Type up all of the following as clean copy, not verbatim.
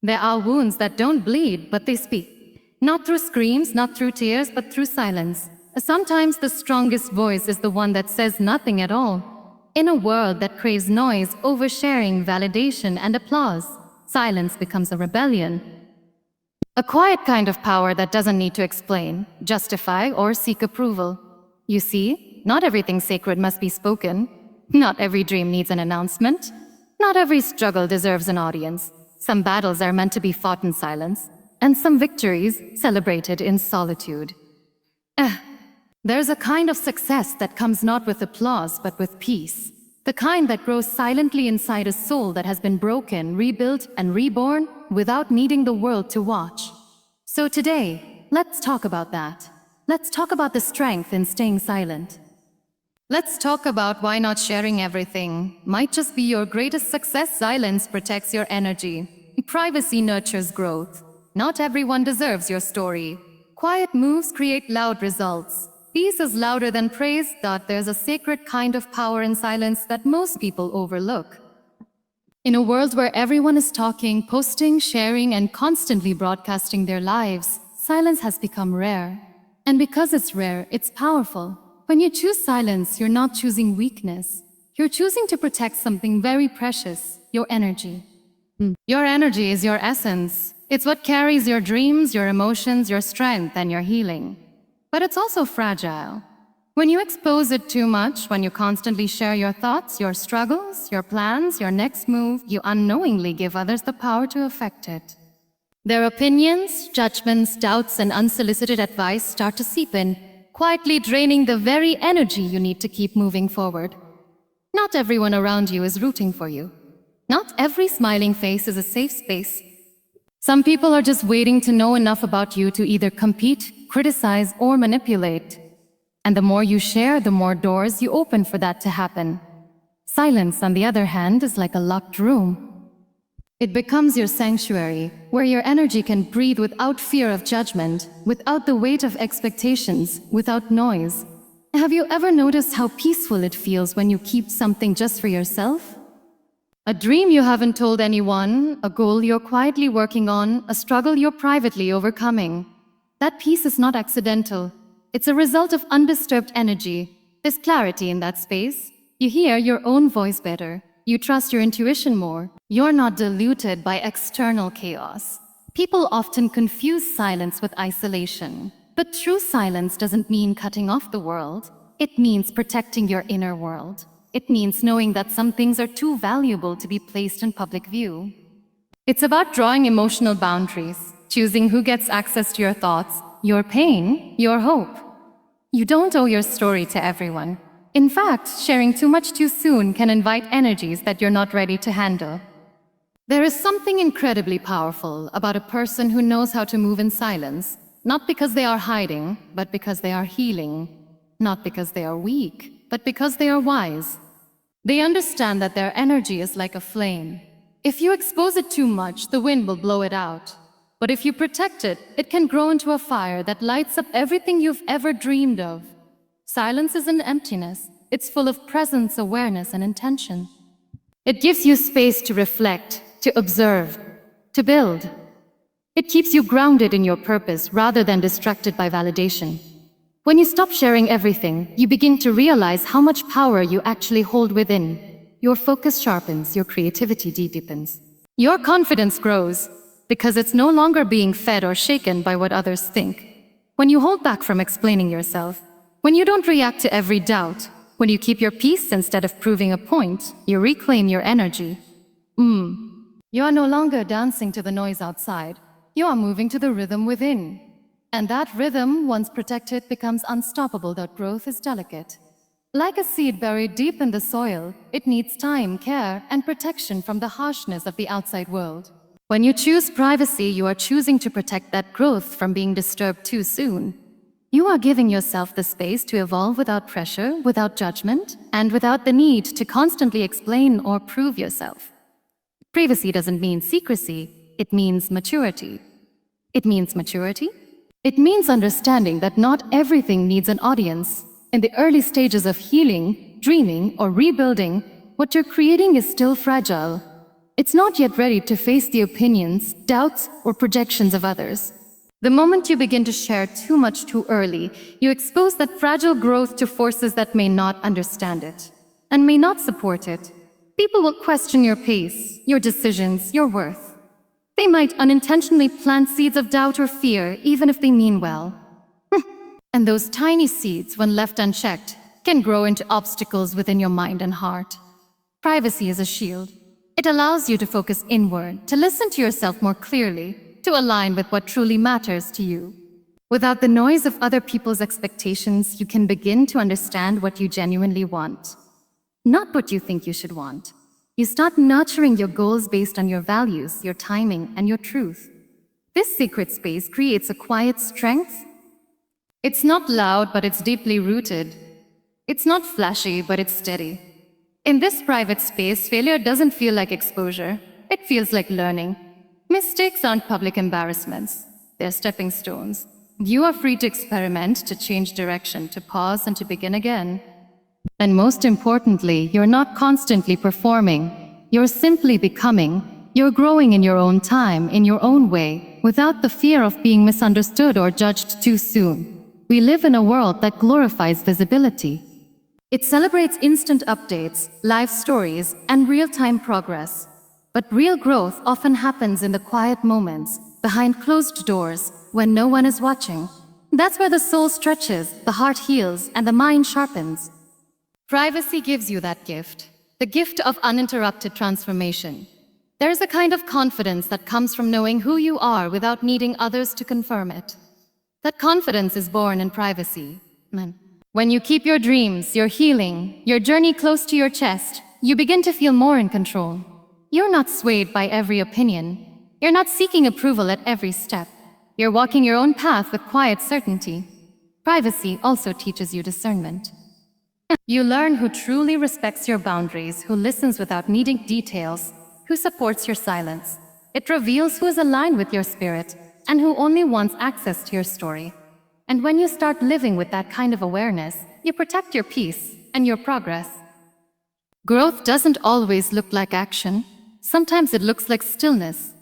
There are wounds that don't bleed, but they speak. Not through screams, not through tears, but through silence. Sometimes the strongest voice is the one that says nothing at all. In a world that craves noise, oversharing, validation, and applause, silence becomes a rebellion. A quiet kind of power that doesn't need to explain, justify, or seek approval. You see, not everything sacred must be spoken. Not every dream needs an announcement. Not every struggle deserves an audience. Some battles are meant to be fought in silence, and some victories celebrated in solitude. There's a kind of success that comes not with applause, but with peace. The kind that grows silently inside a soul that has been broken, rebuilt, and reborn without needing the world to watch. So today, let's talk about that. Let's talk about the strength in staying silent. Let's talk about why not sharing everything might just be your greatest success. Silence protects your energy. Privacy nurtures growth. Not everyone deserves your story. Quiet moves create loud results. Peace is louder than praise. There's a sacred kind of power in silence that most people overlook. In a world where everyone is talking, posting, sharing, and constantly broadcasting their lives, silence has become rare. And because it's rare, it's powerful. When you choose silence, you're not choosing weakness. You're choosing to protect something very precious, your energy. Your energy is your essence. It's what carries your dreams, your emotions, your strength, and your healing. But it's also fragile. When you expose it too much, when you constantly share your thoughts, your struggles, your plans, your next move, you unknowingly give others the power to affect it. Their opinions, judgments, doubts, and unsolicited advice start to seep in, quietly draining the very energy you need to keep moving forward. Not everyone around you is rooting for you. Not every smiling face is a safe space. Some people are just waiting to know enough about you to either compete, criticize, or manipulate. And the more you share, the more doors you open for that to happen. Silence, on the other hand, is like a locked room. It becomes your sanctuary, where your energy can breathe without fear of judgment, without the weight of expectations, without noise. Have you ever noticed how peaceful it feels when you keep something just for yourself? A dream you haven't told anyone, a goal you're quietly working on, a struggle you're privately overcoming. That peace is not accidental. It's a result of undisturbed energy. There's clarity in that space. You hear your own voice better. You trust your intuition more. You're not diluted by external chaos. People often confuse silence with isolation. But true silence doesn't mean cutting off the world. It means protecting your inner world. It means knowing that some things are too valuable to be placed in public view. It's about drawing emotional boundaries, choosing who gets access to your thoughts, your pain, your hope. You don't owe your story to everyone. In fact, sharing too much too soon can invite energies that you're not ready to handle. There is something incredibly powerful about a person who knows how to move in silence, not because they are hiding, but because they are healing. Not because they are weak, but because they are wise. They understand that their energy is like a flame. If you expose it too much, the wind will blow it out. But if you protect it, it can grow into a fire that lights up everything you've ever dreamed of. Silence isn't emptiness. It's full of presence, awareness, and intention. It gives you space to reflect, to observe, to build. It keeps you grounded in your purpose rather than distracted by validation. When you stop sharing everything, you begin to realize how much power you actually hold within. Your focus sharpens, your creativity deepens. Your confidence grows, because it's no longer being fed or shaken by what others think. When you hold back from explaining yourself, when you don't react to every doubt, when you keep your peace instead of proving a point, you reclaim your energy. You are no longer dancing to the noise outside. You are moving to the rhythm within. And that rhythm, once protected, becomes unstoppable. That growth is delicate. Like a seed buried deep in the soil, it needs time, care, and protection from the harshness of the outside world. When you choose privacy, you are choosing to protect that growth from being disturbed too soon. You are giving yourself the space to evolve without pressure, without judgment, and without the need to constantly explain or prove yourself. Privacy doesn't mean secrecy, it means maturity. It means maturity? It means understanding that not everything needs an audience. In the early stages of healing, dreaming, or rebuilding, what you're creating is still fragile. It's not yet ready to face the opinions, doubts, or projections of others. The moment you begin to share too much too early, you expose that fragile growth to forces that may not understand it and may not support it. People will question your pace, your decisions, your worth. They might unintentionally plant seeds of doubt or fear, even if they mean well. And those tiny seeds, when left unchecked, can grow into obstacles within your mind and heart. Privacy is a shield. It allows you to focus inward, to listen to yourself more clearly, to align with what truly matters to you. Without the noise of other people's expectations, you can begin to understand what you genuinely want, not what you think you should want. You start nurturing your goals based on your values, your timing, and your truth. This secret space creates a quiet strength. It's not loud, but it's deeply rooted. It's not flashy, but it's steady. In this private space, failure doesn't feel like exposure. It feels like learning. Mistakes aren't public embarrassments. They're stepping stones. You are free to experiment, to change direction, to pause, and to begin again. And most importantly, you're not constantly performing. You're simply becoming. You're growing in your own time, in your own way, without the fear of being misunderstood or judged too soon. We live in a world that glorifies visibility. It celebrates instant updates, live stories, and real-time progress. But real growth often happens in the quiet moments, behind closed doors, when no one is watching. That's where the soul stretches, the heart heals, and the mind sharpens. Privacy gives you that gift, the gift of uninterrupted transformation. There is a kind of confidence that comes from knowing who you are without needing others to confirm it. That confidence is born in privacy. When you keep your dreams, your healing, your journey close to your chest, you begin to feel more in control. You're not swayed by every opinion. You're not seeking approval at every step. You're walking your own path with quiet certainty. Privacy also teaches you discernment. You learn who truly respects your boundaries, who listens without needing details, who supports your silence. It reveals who is aligned with your spirit and who only wants access to your story. And when you start living with that kind of awareness, you protect your peace and your progress. Growth doesn't always look like action. Sometimes it looks like stillness.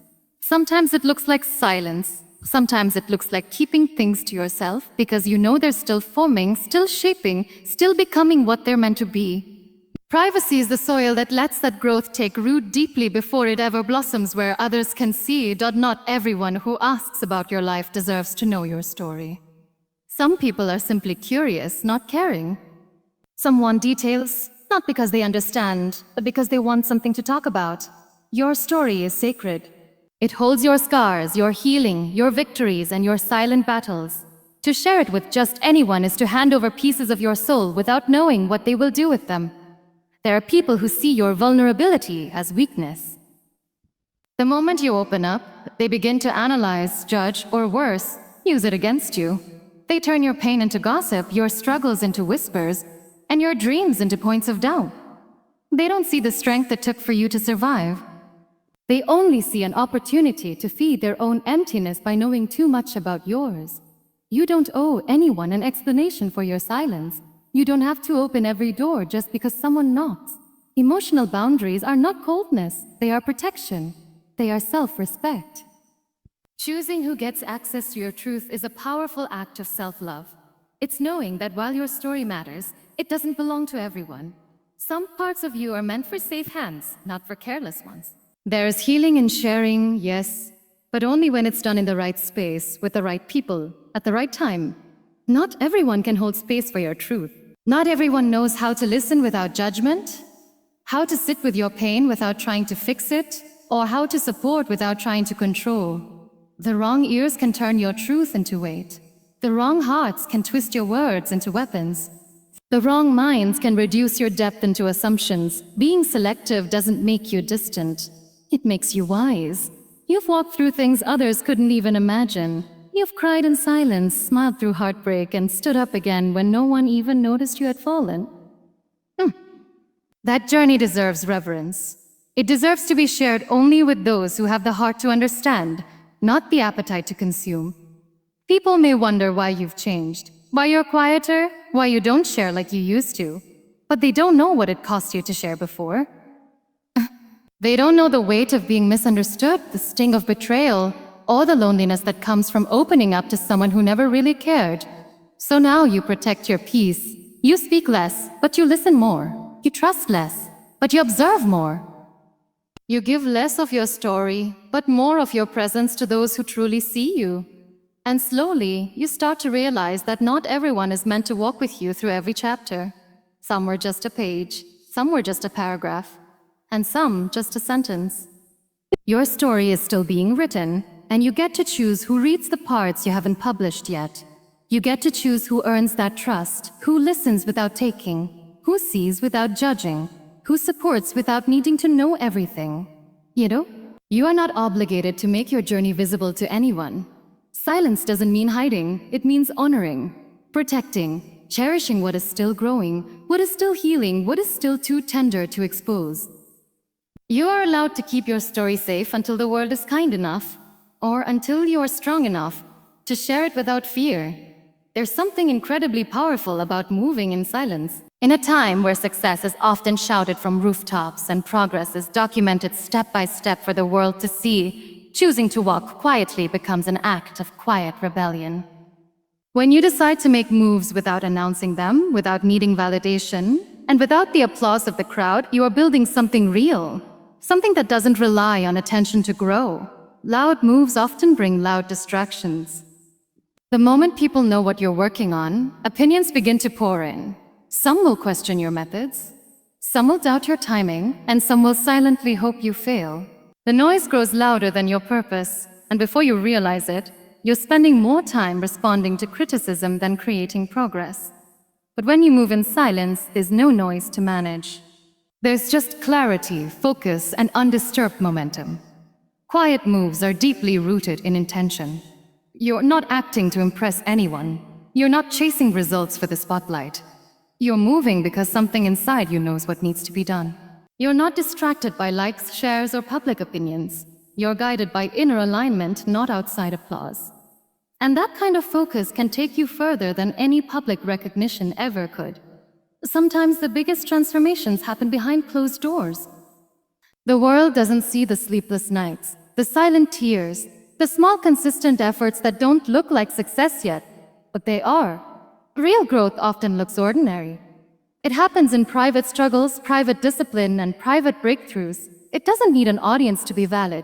Sometimes it looks like silence. Sometimes it looks like keeping things to yourself because you know they're still forming, still shaping, still becoming what they're meant to be. Privacy is the soil that lets that growth take root deeply before it ever blossoms where others can see. Not everyone who asks about your life deserves to know your story. Some people are simply curious, not caring. Some want details, not because they understand, but because they want something to talk about. Your story is sacred. It holds your scars, your healing, your victories, and your silent battles. To share it with just anyone is to hand over pieces of your soul without knowing what they will do with them. There are people who see your vulnerability as weakness. The moment you open up, they begin to analyze, judge, or worse, use it against you. They turn your pain into gossip, your struggles into whispers, and your dreams into points of doubt. They don't see the strength it took for you to survive. They only see an opportunity to feed their own emptiness by knowing too much about yours. You don't owe anyone an explanation for your silence. You don't have to open every door just because someone knocks. Emotional boundaries are not coldness, they are protection. They are self-respect. Choosing who gets access to your truth is a powerful act of self-love. It's knowing that while your story matters, it doesn't belong to everyone. Some parts of you are meant for safe hands, not for careless ones. There is healing in sharing, yes, but only when it's done in the right space, with the right people, at the right time. Not everyone can hold space for your truth. Not everyone knows how to listen without judgment, how to sit with your pain without trying to fix it, or how to support without trying to control. The wrong ears can turn your truth into weight. The wrong hearts can twist your words into weapons. The wrong minds can reduce your depth into assumptions. Being selective doesn't make you distant. It makes you wise. You've walked through things others couldn't even imagine. You've cried in silence, smiled through heartbreak, and stood up again when no one even noticed you had fallen. That journey deserves reverence. It deserves to be shared only with those who have the heart to understand, not the appetite to consume. People may wonder why you've changed, why you're quieter, why you don't share like you used to, but they don't know what it cost you to share before. They don't know the weight of being misunderstood, the sting of betrayal, or the loneliness that comes from opening up to someone who never really cared. So now you protect your peace. You speak less, but you listen more. You trust less, but you observe more. You give less of your story, but more of your presence to those who truly see you. And slowly, you start to realize that not everyone is meant to walk with you through every chapter. Some were just a page, some were just a paragraph, and some just a sentence. Your story is still being written, and you get to choose who reads the parts you haven't published yet. You get to choose who earns that trust, who listens without taking, who sees without judging, who supports without needing to know everything. You are not obligated to make your journey visible to anyone. Silence doesn't mean hiding, it means honoring, protecting, cherishing what is still growing, what is still healing, what is still too tender to expose. You are allowed to keep your story safe until the world is kind enough, or until you are strong enough to share it without fear. There's something incredibly powerful about moving in silence. In a time where success is often shouted from rooftops and progress is documented step by step for the world to see, choosing to walk quietly becomes an act of quiet rebellion. When you decide to make moves without announcing them, without needing validation, and without the applause of the crowd, you are building something real, something that doesn't rely on attention to grow. Loud moves often bring loud distractions. The moment people know what you're working on, opinions begin to pour in. Some will question your methods, some will doubt your timing, and some will silently hope you fail. The noise grows louder than your purpose, and before you realize it, you're spending more time responding to criticism than creating progress. But when you move in silence, there's no noise to manage. There's just clarity, focus, and undisturbed momentum. Quiet moves are deeply rooted in intention. You're not acting to impress anyone. You're not chasing results for the spotlight. You're moving because something inside you knows what needs to be done. You're not distracted by likes, shares, or public opinions. You're guided by inner alignment, not outside applause. And that kind of focus can take you further than any public recognition ever could. Sometimes the biggest transformations happen behind closed doors. The world doesn't see the sleepless nights, the silent tears, the small consistent efforts that don't look like success yet, but they are. Real growth often looks ordinary. It happens in private struggles, private discipline, and private breakthroughs. It doesn't need an audience to be valid.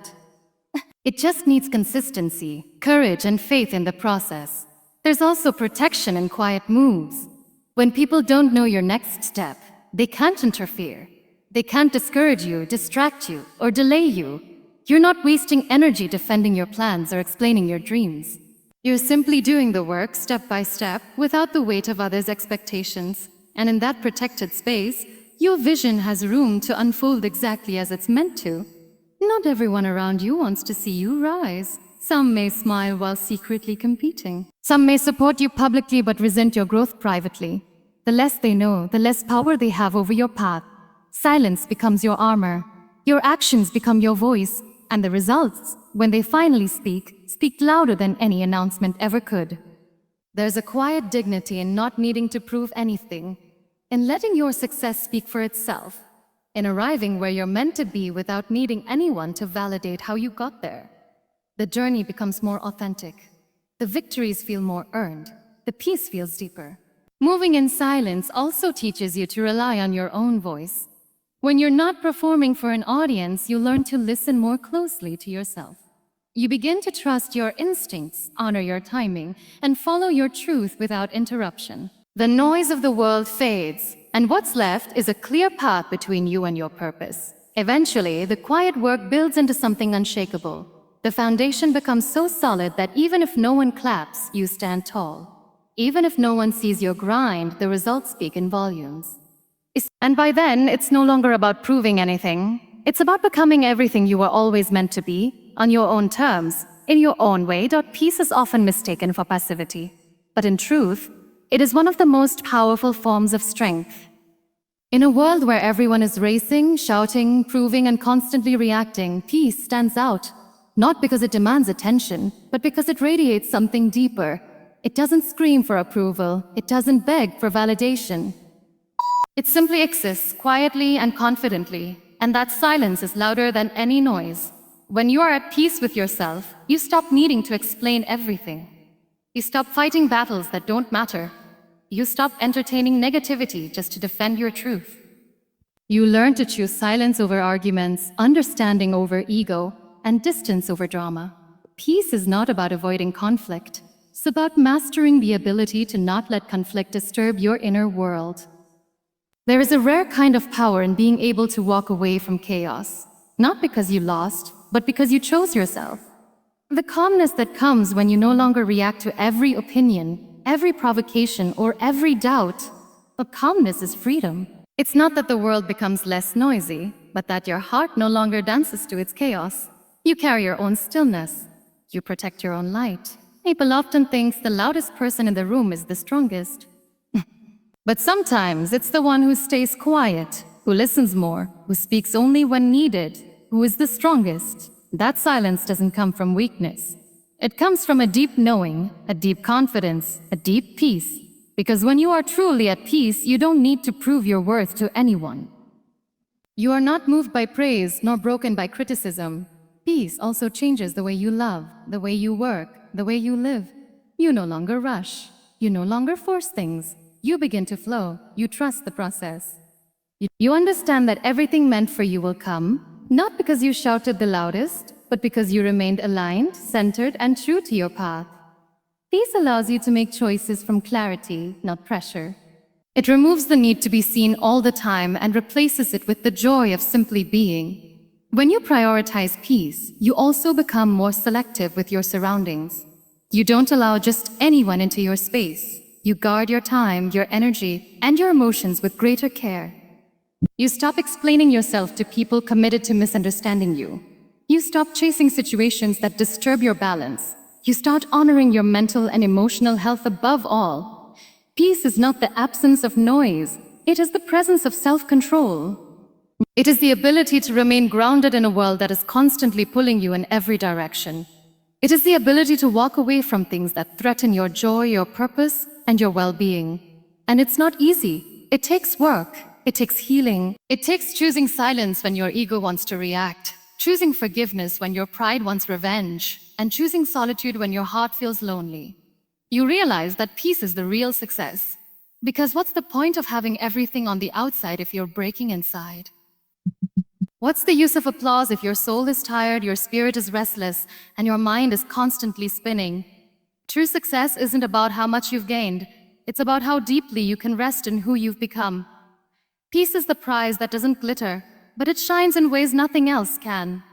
It just needs consistency, courage, and faith in the process. There's also protection in quiet moves. When people don't know your next step, they can't interfere. They can't discourage you, distract you, or delay you. You're not wasting energy defending your plans or explaining your dreams. You're simply doing the work step by step without the weight of others' expectations. And in that protected space, your vision has room to unfold exactly as it's meant to. Not everyone around you wants to see you rise. Some may smile while secretly competing. Some may support you publicly but resent your growth privately. The less they know, the less power they have over your path. Silence becomes your armor. Your actions become your voice. And the results, when they finally speak louder than any announcement ever could. There's a quiet dignity in not needing to prove anything, in letting your success speak for itself, in arriving where you're meant to be without needing anyone to validate how you got there. The journey becomes more authentic. The victories feel more earned. The peace feels deeper. Moving in silence also teaches you to rely on your own voice. When you're not performing for an audience, you learn to listen more closely to yourself. You begin to trust your instincts, honor your timing, and follow your truth without interruption. The noise of the world fades, and what's left is a clear path between you and your purpose. Eventually, the quiet work builds into something unshakable. The foundation becomes so solid that even if no one claps, you stand tall. Even if no one sees your grind, the results speak in volumes. And by then, it's no longer about proving anything. It's about becoming everything you were always meant to be, on your own terms, in your own way. Peace is often mistaken for passivity. But in truth, it is one of the most powerful forms of strength. In a world where everyone is racing, shouting, proving, and constantly reacting, peace stands out. Not because it demands attention, but because it radiates something deeper. It doesn't scream for approval. It doesn't beg for validation. It simply exists quietly and confidently, And that silence is louder than any noise. When you are at peace with yourself, you stop needing to explain everything. You stop fighting battles that don't matter. You stop entertaining negativity just to defend your truth. You learn to choose silence over arguments, understanding over ego, and distance over drama. Peace is not about avoiding conflict. It's about mastering the ability to not let conflict disturb your inner world. There is a rare kind of power in being able to walk away from chaos, not because you lost, but because you chose yourself. The calmness that comes when you no longer react to every opinion, every provocation, or every doubt. But calmness is freedom. It's not that the world becomes less noisy, but that your heart no longer dances to its chaos. You carry your own stillness. You protect your own light. People often think the loudest person in the room is the strongest. But sometimes it's the one who stays quiet, who listens more, who speaks only when needed, who is the strongest. That silence doesn't come from weakness. It comes from a deep knowing, a deep confidence, a deep peace. Because when you are truly at peace, you don't need to prove your worth to anyone. You are not moved by praise nor broken by criticism. Peace also changes the way you love, the way you work, the way you live. You no longer rush. You no longer force things. You begin to flow. You trust the process. You understand that everything meant for you will come, not because you shouted the loudest, but because you remained aligned, centered, and true to your path. Peace allows you to make choices from clarity, not pressure. It removes the need to be seen all the time and replaces it with the joy of simply being. When you prioritize peace, you also become more selective with your surroundings. You don't allow just anyone into your space. You guard your time, your energy, and your emotions with greater care. You stop explaining yourself to people committed to misunderstanding you. You stop chasing situations that disturb your balance. You start honoring your mental and emotional health above all. Peace is not the absence of noise. It is the presence of self-control. It is the ability to remain grounded in a world that is constantly pulling you in every direction. It is the ability to walk away from things that threaten your joy, your purpose, and your well-being. And it's not easy. It takes work. It takes healing. It takes choosing silence when your ego wants to react, choosing forgiveness when your pride wants revenge, and choosing solitude when your heart feels lonely. You realize that peace is the real success. Because what's the point of having everything on the outside if you're breaking inside? What's the use of applause if your soul is tired, your spirit is restless, and your mind is constantly spinning? True success isn't about how much you've gained. It's about how deeply you can rest in who you've become. Peace is the prize that doesn't glitter, but it shines in ways nothing else can.